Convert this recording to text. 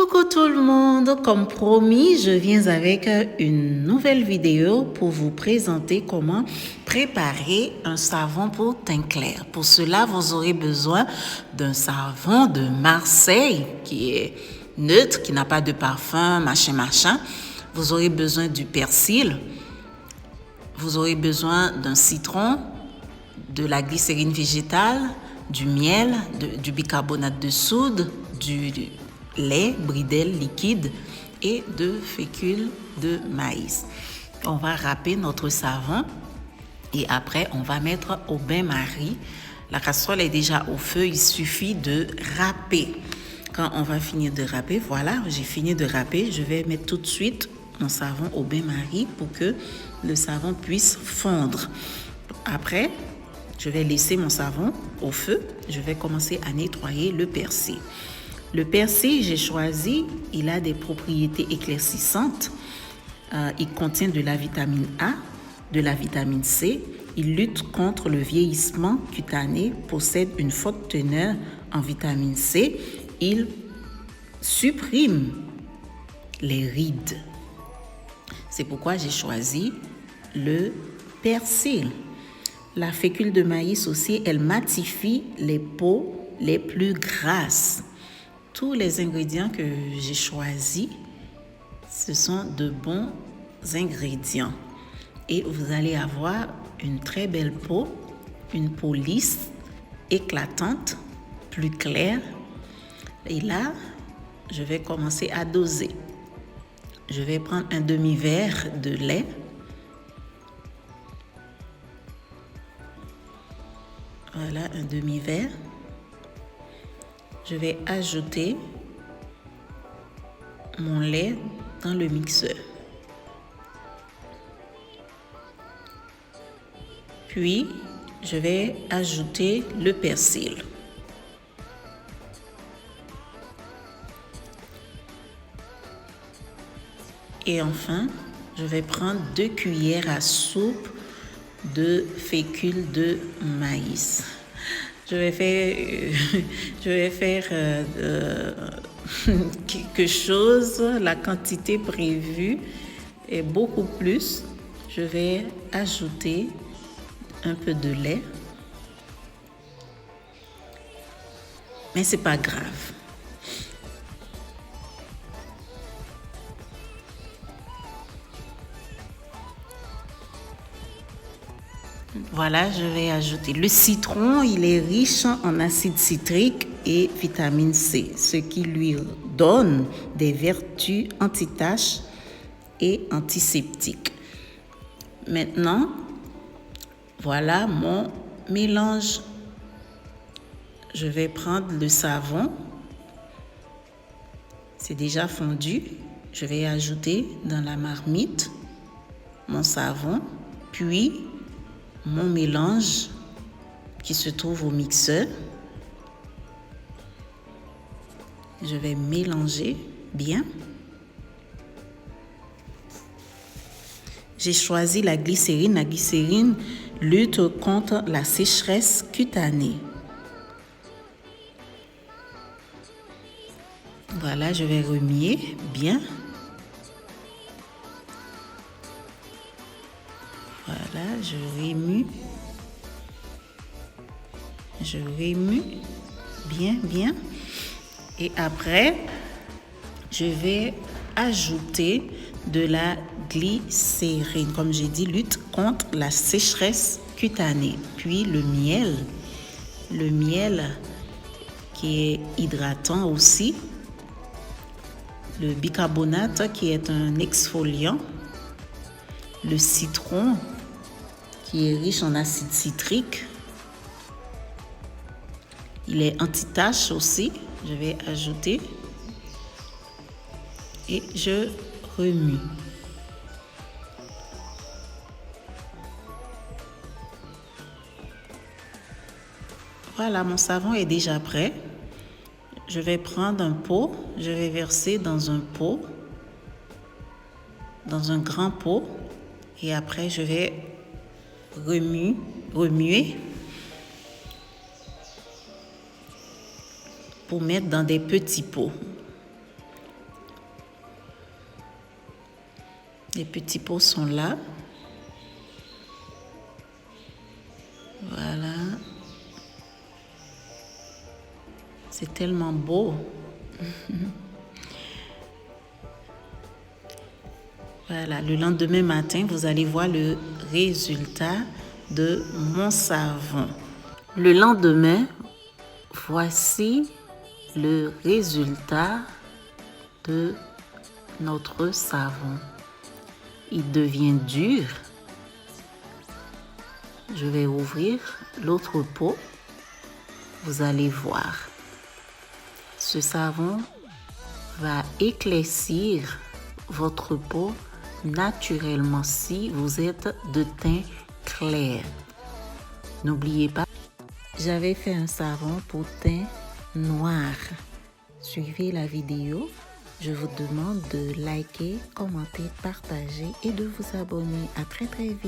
Coucou tout le monde, comme promis, je viens avec une nouvelle vidéo pour vous présenter comment préparer un savon pour teint clair. Pour cela, vous aurez besoin d'un savon de Marseille qui est neutre, qui n'a pas de parfum, machin. Vous aurez besoin du persil, vous aurez besoin d'un citron, de la glycérine végétale, du miel, du bicarbonate de soude, du lait, bridel liquide et de fécule de maïs. On va râper notre savon et après on va mettre au bain-marie. La casserole est déjà au feu, il suffit de râper. Quand on va finir de râper, voilà, j'ai fini de râper, je vais mettre tout de suite mon savon au bain-marie pour que le savon puisse fondre. Après, je vais laisser mon savon au feu, je vais commencer à nettoyer le persil. Le persil, j'ai choisi, il a des propriétés éclaircissantes. Il contient de la vitamine A, de la vitamine C. Il lutte contre le vieillissement cutané, possède une forte teneur en vitamine C. Il supprime les rides. C'est pourquoi j'ai choisi le persil. La fécule de maïs aussi, elle matifie les peaux les plus grasses. Tous les ingrédients que j'ai choisis, ce sont de bons ingrédients. Et vous allez avoir une très belle peau, une peau lisse, éclatante, plus claire. Et là, je vais commencer à doser. Je vais prendre un demi-verre de lait. Voilà, un demi-verre. Je vais ajouter mon lait dans le mixeur. Puis, je vais ajouter le persil. Et enfin, je vais prendre 2 cuillères à soupe de fécule de maïs. Je vais faire quelque chose, la quantité prévue est beaucoup plus. Je vais ajouter un peu de lait, mais c'est pas grave. Voilà, je vais ajouter le citron. Il est riche en acide citrique et vitamine C, ce qui lui donne des vertus anti-taches et antiseptiques. Maintenant, voilà mon mélange. Je vais prendre le savon. C'est déjà fondu. Je vais ajouter dans la marmite mon savon, puis mon mélange qui se trouve au mixeur. Je vais mélanger bien. J'ai choisi la glycérine. La glycérine lutte contre la sécheresse cutanée. Voilà, je vais remuer bien. Voilà, je remue bien. Et après, je vais ajouter de la glycérine. Comme j'ai dit, lutte contre la sécheresse cutanée. Puis le miel qui est hydratant aussi. Le bicarbonate qui est un exfoliant. Le citron qui est riche en acide citrique. Il est anti-tache aussi. Je vais ajouter et je remue. Voilà, mon savon est déjà prêt. Je vais prendre un pot. Je vais verser dans un pot, dans un grand pot. Et après, je vais remuer pour mettre dans des petits pots. Les petits pots sont là. Voilà. C'est tellement beau. Voilà, le lendemain matin, vous allez voir le résultat de mon savon. Le lendemain, voici le résultat de notre savon. Il devient dur. Je vais ouvrir l'autre pot. Vous allez voir. Ce savon va éclaircir votre peau naturellement si vous êtes de teint clair. N'oubliez pas, j'avais fait un savon pour teint noir. Suivez la vidéo. Je vous demande de liker, commenter, partager et de vous abonner. À très vite.